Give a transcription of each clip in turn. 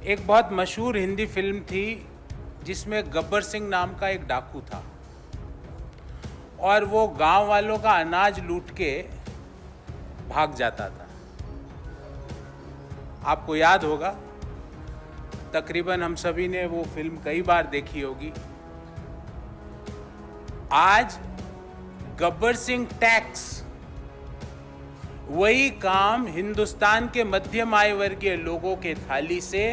एक बहुत मशहूर हिंदी फिल्म थी जिसमें गब्बर सिंह नाम का एक डाकू था और वो गांव वालों का अनाज लूट के भाग जाता था। आपको याद होगा, तकरीबन हम सभी ने वो फिल्म कई बार देखी होगी। आज गब्बर सिंह टैक्स वही काम हिंदुस्तान के मध्यम आय वर्गीय लोगों के थाली से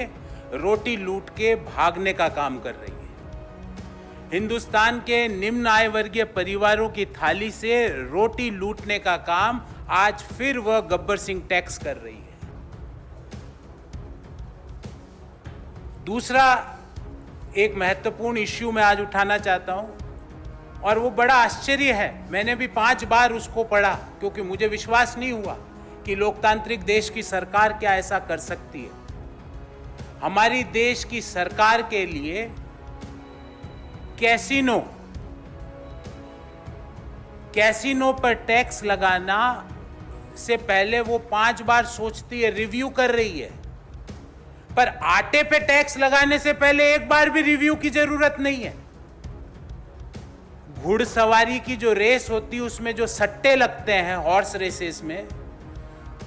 रोटी लूट के भागने का काम कर रही है। हिंदुस्तान के निम्न आय वर्गीय परिवारों की थाली से रोटी लूटने का काम आज फिर वह गब्बर सिंह टैक्स कर रही है। दूसरा एक महत्वपूर्ण इश्यू मैं आज उठाना चाहता हूं और वो बड़ा आश्चर्य है। मैंने भी 5 बार उसको पढ़ा क्योंकि मुझे विश्वास नहीं हुआ कि लोकतांत्रिक देश की सरकार क्या ऐसा कर सकती है। हमारी देश की सरकार के लिए कैसीनो पर टैक्स लगाना से पहले वो 5 बार सोचती है, रिव्यू कर रही है। पर आटे पे टैक्स लगाने से पहले एक बार भी रिव्यू की जरूरत नहीं है। घुड़सवारी की जो रेस होती है उसमें जो सट्टे लगते हैं हॉर्स रेसेस में,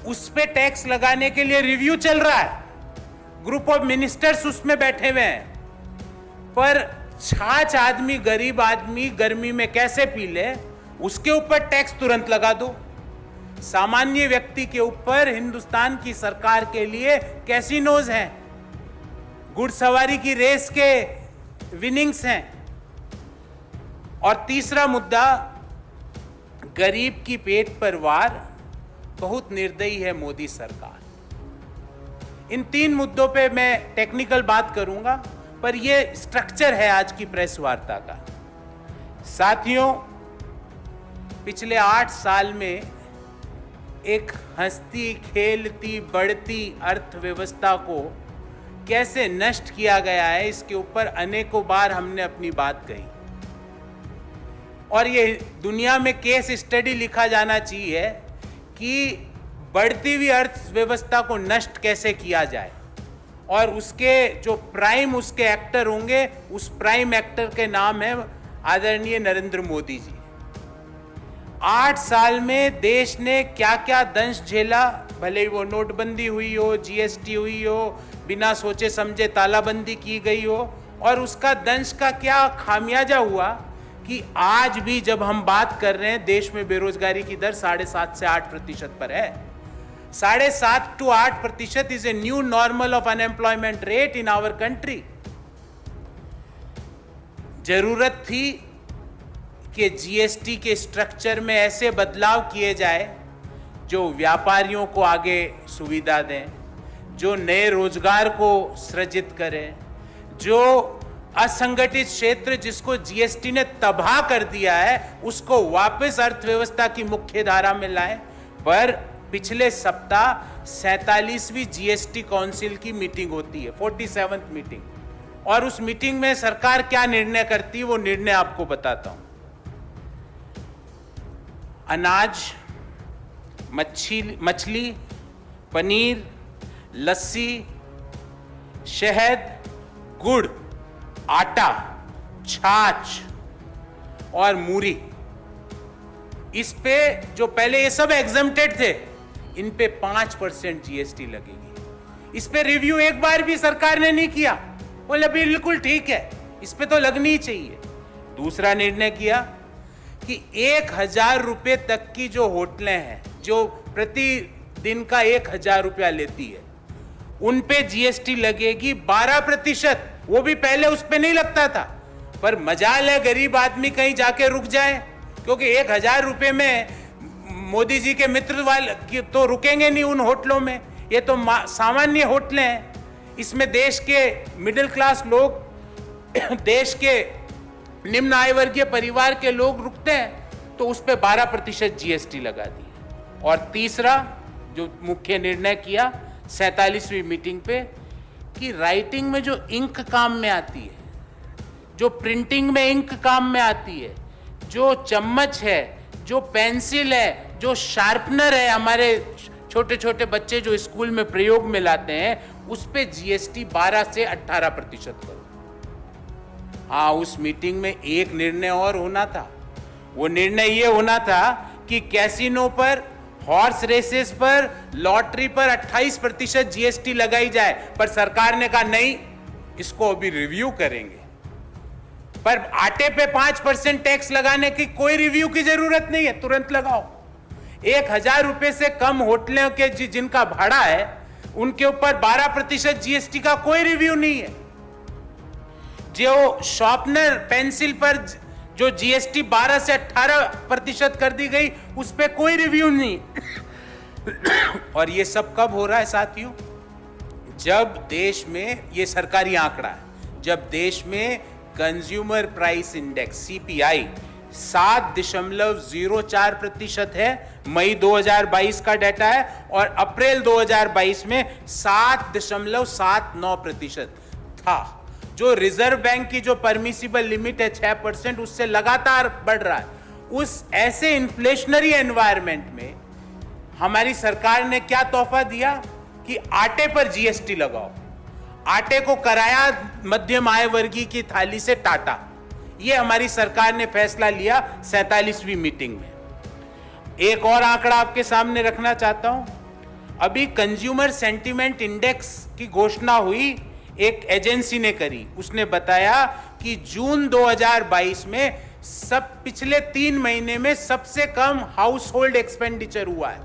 उस पे टैक्स लगाने के लिए रिव्यू चल रहा है। ग्रुप ऑफ मिनिस्टर्स उसमें बैठे हुए हैं। पर छाछ आदमी, गरीब आदमी गर्मी में कैसे पी ले, उसके ऊपर टैक्स तुरंत लगा दो। सामान्य व्यक्ति के ऊपर हिंदुस्तान की सरकार के लिए कैसीनोज हैं, घुड़सवारी की रेस के विनिंग्स हैं। और तीसरा मुद्दा, गरीब की पेट पर वार, बहुत निर्दयी है मोदी सरकार। इन 3 मुद्दों पे मैं टेक्निकल बात करूंगा, पर यह स्ट्रक्चर है आज की प्रेस वार्ता का। साथियों, पिछले 8 साल में एक हंसती खेलती बढ़ती अर्थव्यवस्था को कैसे नष्ट किया गया है, इसके ऊपर अनेकों बार हमने अपनी बात कही। और ये दुनिया में केस स्टडी लिखा जाना चाहिए कि बढ़ती हुई अर्थव्यवस्था को नष्ट कैसे किया जाए। और उसके जो प्राइम उसके एक्टर होंगे, उस प्राइम एक्टर के नाम है आदरणीय नरेंद्र मोदी जी। 8 साल में देश ने क्या क्या दंश झेला, भले ही वो नोटबंदी हुई हो, जीएसटी हुई हो, बिना सोचे समझे तालाबंदी की गई हो, और उसका दंश का क्या खामियाजा हुआ कि आज भी जब हम बात कर रहे हैं, देश में बेरोजगारी की दर 7.5 से 8% पर है। 7.5 to 8% is a new normal of unemployment rate in our country. जरूरत थी कि जीएसटी के स्ट्रक्चर में ऐसे बदलाव किए जाए जो व्यापारियों को आगे सुविधा दें, जो नए रोजगार को सृजित करें, जो असंगठित क्षेत्र जिसको जीएसटी ने तबाह कर दिया है उसको वापस अर्थव्यवस्था की मुख्य धारा में लाएं। पर पिछले सप्ताह 47वीं जीएसटी काउंसिल की मीटिंग होती है, 47th मीटिंग, और उस मीटिंग में सरकार क्या निर्णय करती है वो निर्णय आपको बताता हूं। अनाज, मछली, पनीर, लस्सी, शहद, गुड़, आटा, छाछ और मूरी, इस पे जो पहले ये सब एग्जम्प्टेड थे, इन पे 5% जीएसटी लगेगी। इस पे रिव्यू एक बार भी सरकार ने नहीं किया। बोले बिल्कुल ठीक है, इस पे तो लगनी ही चाहिए। दूसरा निर्णय किया कि 1000 रुपए तक की जो होटलें हैं, जो प्रति दिन का 1000 रुपया लेती है, उन पे जीएसटी लगेगी 12%। वो भी पहले उस पे नहीं लगता था। पर मजाल है गरीब आदमी कहीं जाके रुक जाए, क्योंकि 1000 रुपए में मोदी जी के मित्र वाले तो रुकेंगे नहीं उन होटलों में। ये तो सामान्य होटलें हैं, इसमें देश के मिडिल क्लास लोग, देश के निम्न आय वर्गीय परिवार के लोग रुकते हैं, तो उस पे 12% जीएसटी लगा दी। और तीसरा जो मुख्य निर्णय किया 47वीं मीटिंग पे, कि राइटिंग में जो इंक काम में आती है, जो प्रिंटिंग में इंक काम में आती है, जो चम्मच है, जो पेंसिल है, जो शार्पनर है, हमारे छोटे छोटे बच्चे जो स्कूल में प्रयोग में लाते हैं, उस पे जीएसटी 12 से 18% करो। हाँ, उस मीटिंग में एक निर्णय और होना था। वो निर्णय ये होना था कि कैसीनो पर, हॉर्स रेसेस पर, लॉटरी पर 28% जीएसटी लगाई जाए, पर सरकार ने कहा नहीं, इसको अभी रिव्यू करेंगे। पर आटे पे 5% टैक्स लगाने की कोई रिव्यू की जरूरत नहीं है, तुरंत लगाओ। 1,000 रुपए से कम होटलों के जिनका भाड़ा है, उनके ऊपर 12% जीएसटी का कोई रिव्यू नहीं है। जो शॉर्पनर पेंसिल पर जो जीएसटी 12 से 18% कर दी गई, उस पर कोई रिव्यू नहीं। और ये सब कब हो रहा है साथियों? जब देश में, ये सरकारी आंकड़ा है, जब देश में कंज्यूमर प्राइस इंडेक्स सीपीआई 7.04% है। मई 2022 का डाटा है, और अप्रैल 2022 में 7.79% था। जो रिजर्व बैंक की जो परमिसिबल लिमिट है 6%, उससे लगातार बढ़ रहा है। उस ऐसे इन्फ्लेशनरी एनवायरनमेंट में हमारी सरकार ने क्या तोहफा दिया कि आटे पर जीएसटी लगाओ। आटे को कराया मध्यम आय वर्गीय की थाली से टाटा। ये हमारी सरकार ने फैसला लिया 47वीं मीटिंग में। एक और आंकड़ा आपके सामने रखना चाहता हूं। अभी कंज्यूमर सेंटीमेंट इंडेक्स की घोषणा हुई, एक एजेंसी ने करी। उसने बताया कि जून 2022 में पिछले 3 महीने में सबसे कम हाउस होल्ड एक्सपेंडिचर हुआ है।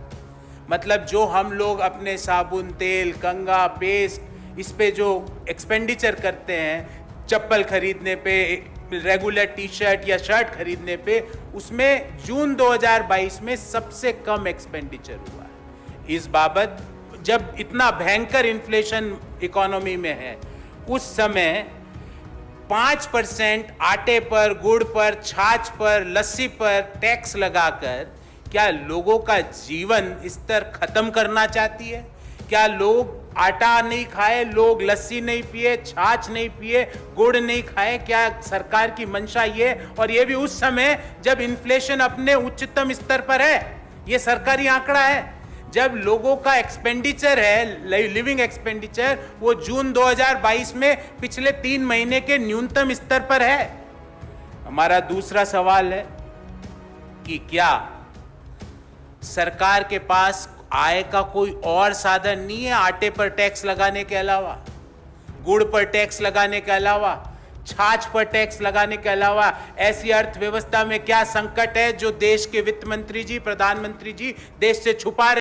मतलब जो हम लोग अपने साबुन, तेल, कंघा, पेस्ट, इस पे जो एक्सपेंडिचर करते हैं, चप्पल खरीदने पे, रेगुलर टी शर्ट या शर्ट खरीदने पे, उसमें जून 2022 में सबसे कम एक्सपेंडिचर हुआ है। इस बाबत, जब इतना भयंकर इन्फ्लेशन इकोनॉमी में है, उस समय 5% आटे पर, गुड़ पर, छाछ पर, लस्सी पर टैक्स लगाकर क्या लोगों का जीवन स्तर खत्म करना चाहती है? क्या लोग आटा नहीं खाए, लोग लस्सी नहीं पिए, छाछ नहीं पिए, गुड़ नहीं खाए? क्या सरकार की मंशा ये? और ये भी उस समय जब इन्फ्लेशन अपने उच्चतम स्तर पर है। ये सरकारी आंकड़ा है। जब लोगों का एक्सपेंडिचर है, लिविंग एक्सपेंडिचर, वो जून 2022 में पिछले 3 महीने के न्यूनतम स्तर पर है। हमारा दूसरा सवाल है कि क्या सरकार के पास आय का कोई और साधन नहीं है आटे पर टैक्स लगाने के अलावा, गुड़ पर टैक्स लगाने के अलावा, छाछ पर टैक्स लगाने के अलावा? ऐसी अर्थव्यवस्था में क्या संकट है जो देश के वित्त मंत्री जी, प्रधानमंत्री जी देश से छुपा रहे?